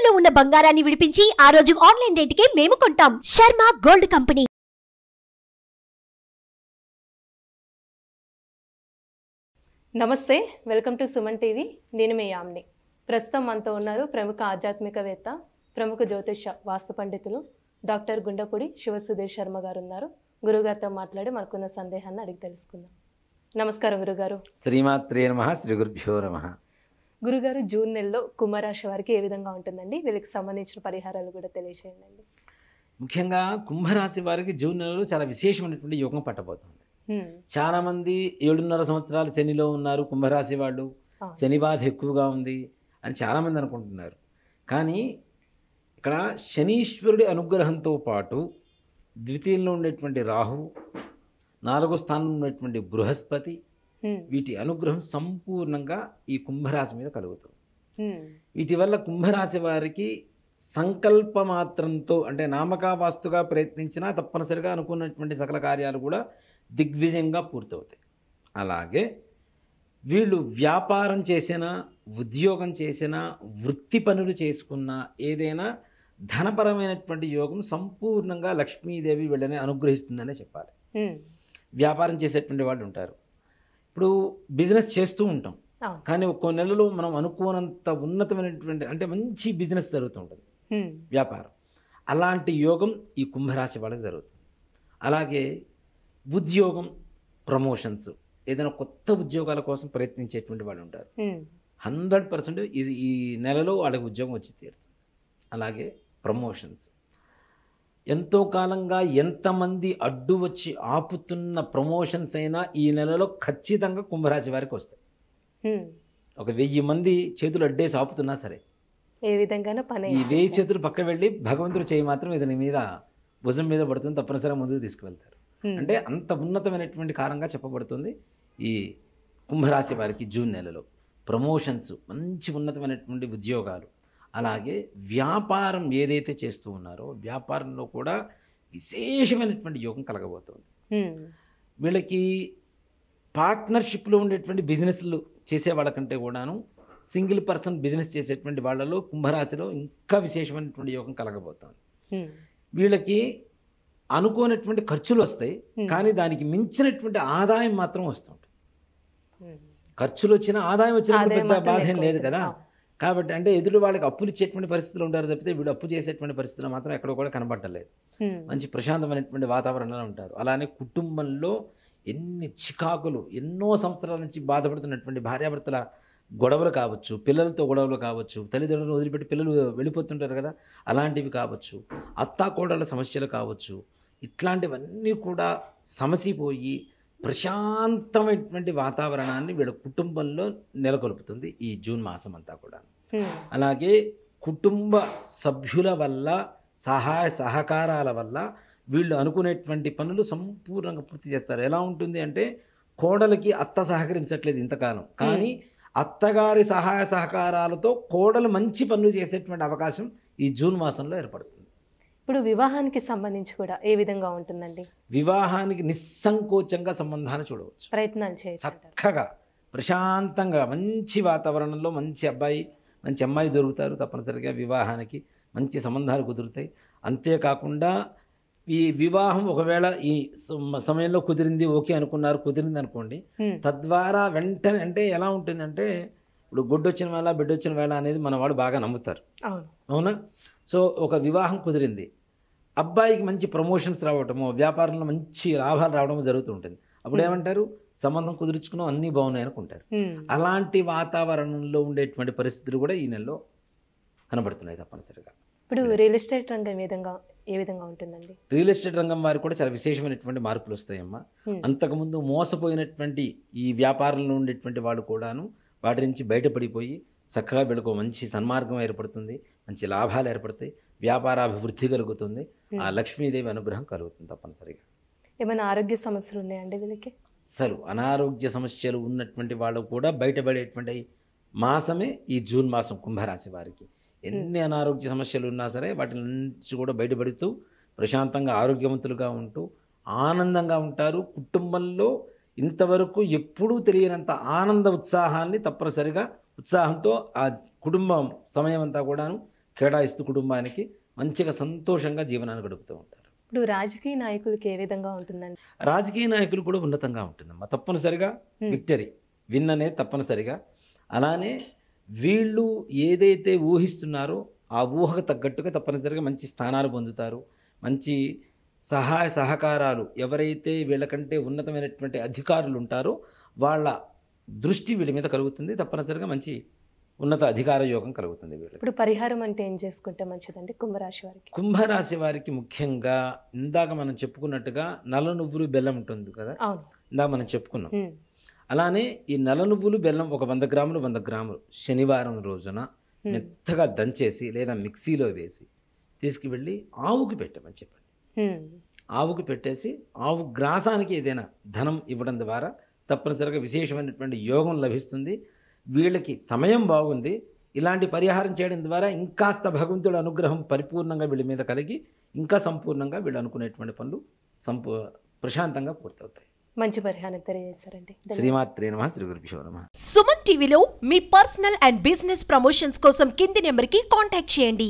తాకట్టులో ఉన్న బంగారాన్ని విడిపించి ఆ రోజు ఆన్లైన్ రేటుకే మేము కొంటాం. Sharma gold company. నమస్తే, వెల్కమ్ టు సుమన్ టీవీ. నేను మీ యామ్ని. ప్రస్తుతం మనతో ఉన్నారు ప్రముఖ ఆధ్యాత్మికవేత్త, ప్రముఖ జ్యోతిష వాస్తు పండితులు డాక్టర్ గుండపూడి శివసుధీర్ శర్మ గారు ఉన్నారు. గురుగారితో మాట్లాడి మనకున్న సందేహాన్ని అడిగి తెలుసుకుందాం. నమస్కారం గురుగారు. శ్రీమాత్రే నమః, శ్రీ గురుభ్యో నమః. గురుగారు, జూన్ నెలలో కుంభరాశి వారికి ఏ విధంగా ఉంటుందండి? వీళ్ళకి సంబంధించిన పరిహారాలు కూడా తెలియజేయండి. ముఖ్యంగా కుంభరాశి వారికి జూన్ నెలలో చాలా విశేషమైనటువంటి యోగం పట్టబోతుంది. చాలా మంది 7.5 సంవత్సరాలు శనిలో ఉన్నారు కుంభరాశి వాళ్ళు, శని బాధ ఎక్కువగా ఉంది అని చాలామంది అనుకుంటున్నారు. కానీ ఇక్కడ శనీశ్వరుడి అనుగ్రహంతో పాటు ద్వితీయంలో ఉండేటువంటి రాహు, 4వ స్థానంలో ఉన్నటువంటి బృహస్పతి, వీటి అనుగ్రహం సంపూర్ణంగా ఈ కుంభరాశి మీద కలుగుతుంది. వీటి వల్ల కుంభరాశి వారికి సంకల్ప మాత్రంతో, అంటే నామకావాస్తుగా ప్రయత్నించినా తప్పనిసరిగా అనుకున్నటువంటి సకల కార్యాలు కూడా దిగ్విజయంగా పూర్తవుతాయి. అలాగే వీళ్ళు వ్యాపారం చేసినా, ఉద్యోగం చేసినా, వృత్తి పనులు చేసుకున్నా, ఏదైనా ధనపరమైనటువంటి యోగం సంపూర్ణంగా లక్ష్మీదేవి వీళ్ళని అనుగ్రహిస్తుందనే చెప్పాలి. వ్యాపారం చేసేటువంటి వాళ్ళు ఉంటారు. ఇప్పుడు బిజినెస్ చేస్తూ ఉంటాం, కానీ ఒక్కో నెలలో మనం అనుకోనంత ఉన్నతమైనటువంటి, అంటే మంచి బిజినెస్ జరుగుతూ ఉంటుంది, వ్యాపారం. అలాంటి యోగం ఈ కుంభరాశి వాళ్ళకి జరుగుతుంది. అలాగే ఉద్యోగం, ప్రమోషన్స్, ఏదైనా కొత్త ఉద్యోగాల కోసం ప్రయత్నించేటువంటి వాళ్ళు ఉంటారు. 100% ఇది ఈ నెలలో వాళ్ళకి ఉద్యోగం వచ్చి తీరుతుంది. అలాగే ప్రమోషన్స్, ఎంతో కాలంగా ఎంతమంది అడ్డు వచ్చి ఆపుతున్న ప్రమోషన్స్ అయినా ఈ నెలలో ఖచ్చితంగా కుంభరాశి వారికి వస్తాయి. ఒక 1000 మంది చేతులు అడ్డేసి ఆపుతున్నా సరే, ఏ విధంగా పని, ఈ 1000 చేతులు పక్క వెళ్ళి భగవంతుడు చేయి మాత్రం ఇది మీద భుజం మీద పడుతుంది, తప్పనిసరిగా ముందుకు తీసుకువెళ్తారు. అంటే అంత ఉన్నతమైనటువంటి కారణంగా చెప్పబడుతుంది ఈ కుంభరాశి వారికి జూన్ నెలలో. ప్రమోషన్స్, మంచి ఉన్నతమైనటువంటి ఉద్యోగాలు, అలాగే వ్యాపారం ఏదైతే చేస్తూ ఉన్నారో వ్యాపారంలో కూడా విశేషమైనటువంటి యోగం కలగబోతుంది. వీళ్ళకి పార్ట్నర్షిప్లో ఉండేటువంటి బిజినెస్లు చేసే వాళ్ళకంటే కూడాను సింగిల్ పర్సన్ బిజినెస్ చేసేటువంటి వాళ్ళలో కుంభరాశిలో ఇంకా విశేషమైనటువంటి యోగం కలగబోతుంది. వీళ్ళకి అనుకోనటువంటి ఖర్చులు వస్తాయి, కానీ దానికి మించినటువంటి ఆదాయం మాత్రం వస్తుంటుంది. ఖర్చులు వచ్చినా ఆదాయం వచ్చినప్పుడు పెద్ద బాధ ఏం లేదు కదా. కాబట్టి అంటే ఎదురు వాళ్ళకి అప్పులు ఇచ్చేటువంటి పరిస్థితులు ఉంటారు తప్పితే వీళ్ళు అప్పు చేసేటువంటి పరిస్థితులు మాత్రం ఎక్కడ కూడా కనబడలేదు. మంచి ప్రశాంతమైనటువంటి వాతావరణంలో ఉంటారు. అలానే కుటుంబంలో ఎన్ని చికాకులు, ఎన్నో సంవత్సరాల నుంచి బాధపడుతున్నటువంటి భార్యాభర్తల గొడవలు కావచ్చు, పిల్లలతో గొడవలు కావచ్చు, తల్లిదండ్రులను వదిలిపెట్టి పిల్లలు వెళ్ళిపోతుంటారు కదా, అలాంటివి కావచ్చు, అత్తాకోడళ్ళ సమస్యలు కావచ్చు, ఇట్లాంటివన్నీ కూడా సమసిపోయి ప్రశాంతమైనటువంటి వాతావరణాన్ని వీళ్ళ కుటుంబంలో నెలకొల్పుతుంది ఈ జూన్ మాసం అంతా కూడా. అలాగే కుటుంబ సభ్యుల వల్ల, సహాయ సహకారాల వల్ల వీళ్ళు అనుకునేటువంటి పనులు సంపూర్ణంగా పూర్తి చేస్తారు. ఎలా ఉంటుంది అంటే, కోడలికి అత్త సహకరించట్లేదు ఇంతకాలం, కానీ అత్తగారి సహాయ సహకారాలతో కోడలు మంచి పనులు చేసేటువంటి అవకాశం ఈ జూన్ మాసంలో ఏర్పడుతుంది. ఇప్పుడు వివాహానికి సంబంధించి కూడా ఏ విధంగా ఉంటుందండి? వివాహానికి నిస్సంకోచంగా సంబంధాన్ని చూడవచ్చు, ప్రయత్నాలు చేయొచ్చు. చక్కగా ప్రశాంతంగా మంచి వాతావరణంలో మంచి అబ్బాయి, మంచి అమ్మాయి దొరుకుతారు. తప్పనిసరిగా వివాహానికి మంచి సంబంధాలు కుదురుతాయి. అంతేకాకుండా ఈ వివాహం ఒకవేళ ఈ సమయంలో కుదిరింది, ఓకే అనుకున్నారు, కుదిరింది అనుకోండి, తద్వారా వెంటనే, అంటే ఎలా ఉంటుందంటే, ఇప్పుడు గొడ్డొచ్చిన వేళ బిడ్డొచ్చిన వేళ అనేది మన వాళ్ళు బాగా నమ్ముతారు, అవునా? సో ఒక వివాహం కుదిరింది, అబ్బాయికి మంచి ప్రమోషన్స్ రావటము, వ్యాపారంలో మంచి లాభాలు రావడము జరుగుతూ ఉంటుంది. అప్పుడు ఏమంటారు, సంబంధం కుదుర్చుకున్నాం, అన్నీ బాగున్నాయి అనుకుంటారు. అలాంటి వాతావరణంలో ఉండేటువంటి పరిస్థితులు కూడా ఈ నెలలో కనబడుతున్నాయి తప్పనిసరిగా. ఇప్పుడు రియల్ ఎస్టేట్ రంగం ఏ విధంగా ఉంటుందండి? రియల్ ఎస్టేట్ రంగం వారికి కూడా చాలా విశేషమైనటువంటి మార్పులు వస్తాయమ్మా. అంతకుముందు మోసపోయినటువంటి ఈ వ్యాపారంలో ఉండేటువంటి వాళ్ళు కూడాను వాటి నుంచి బయటపడిపోయి చక్కగా వీళ్ళకు మంచి సన్మార్గం ఏర్పడుతుంది, మంచి లాభాలు ఏర్పడతాయి, వ్యాపారాభివృద్ధి కలుగుతుంది, ఆ లక్ష్మీదేవి అనుగ్రహం కలుగుతుంది తప్పనిసరిగా. ఏమైనా ఆరోగ్య సమస్యలు ఉన్నాయండి వీళ్ళకి? అసలు అనారోగ్య సమస్యలు ఉన్నటువంటి వాళ్ళు కూడా బయటపడేటువంటి మాసమే ఈ జూన్ మాసం కుంభరాశి వారికి. ఎన్ని అనారోగ్య సమస్యలు ఉన్నా సరే వాటి నుంచి కూడా బయటపడుతూ ప్రశాంతంగా ఆరోగ్యవంతులుగా ఉంటూ ఆనందంగా ఉంటారు. కుటుంబంలో ఇంతవరకు ఎప్పుడూ తెలియనంత ఆనంద ఉత్సాహాన్ని తప్పనిసరిగా ఉత్సాహంతో ఆ కుటుంబం సమయం అంతా కూడాను కేటాయిస్తూ కుటుంబానికి మంచిగా సంతోషంగా జీవనాన్ని గడుపుతూ ఉంటారు. ఇప్పుడు రాజకీయ నాయకులకి ఏ విధంగా ఉంటుందండి? రాజకీయ నాయకులు కూడా ఉన్నతంగా ఉంటుందమ్మా, తప్పనిసరిగా విక్టరీ విన్ అనేది తప్పనిసరిగా. అలానే వీళ్ళు ఏదైతే ఊహిస్తున్నారో ఆ ఊహకు తగ్గట్టుగా తప్పనిసరిగా మంచి స్థానాలు పొందుతారు. మంచి సహాయ సహకారాలు ఎవరైతే వీళ్ళకంటే ఉన్నతమైనటువంటి అధికారులు ఉంటారో వాళ్ళ దృష్టి వీళ్ళ మీద కలుగుతుంది. తప్పనిసరిగా మంచి ఉన్నత అధికార యోగం కలుగుతుంది వీళ్ళకి. ఇప్పుడు పరిహారం అంటే ఏం చేసుకుంటే మంచిదండి కుంభరాశి వారికి? కుంభరాశి వారికి ముఖ్యంగా ఇందాక మనం చెప్పుకున్నట్టుగా నల్ల నువ్వులు బెల్లం ఉంటుంది కదా, అవును, ఇందాక మనం చెప్పుకున్నాం. అలానే ఈ నల్ల నువ్వులు బెల్లం ఒక 100 గ్రాములు 100 గ్రాములు శనివారం రోజున మెత్తగా దంచేసి లేదా మిక్సీలో వేసి తీసుకువెళ్ళి ఆవుకి పెట్టమని చెప్పండి. ఆవుకి పెట్టేసి ఆవు గ్రాసానికి ఏదైనా ధనం ఇవ్వడం ద్వారా తప్పనిసరిగా విశేషమైనటువంటి యోగం లభిస్తుంది. వీళ్ళకి సమయం బాగుంది. ఇలాంటి పరిహారం చేయడం ద్వారా ఇంకాస్త భగవంతుడి అనుగ్రహం పరిపూర్ణంగా వీళ్ళ మీద కలిగి ఇంకా సంపూర్ణంగా వీళ్ళు అనుకునేటువంటి పనులు ప్రశాంతంగా పూర్తవుతాయి. మంచి పరిహారం తెలియజేశారండి. శ్రీమాత్రే నమః, శ్రీ గురుభ్యో నమః. సుమన్ టీవీలో మీ పర్సనల్ అండ్ బిజినెస్ ప్రమోషన్స్ కోసం కింది నెంబర్కి కాంటాక్ట్ చేయండి.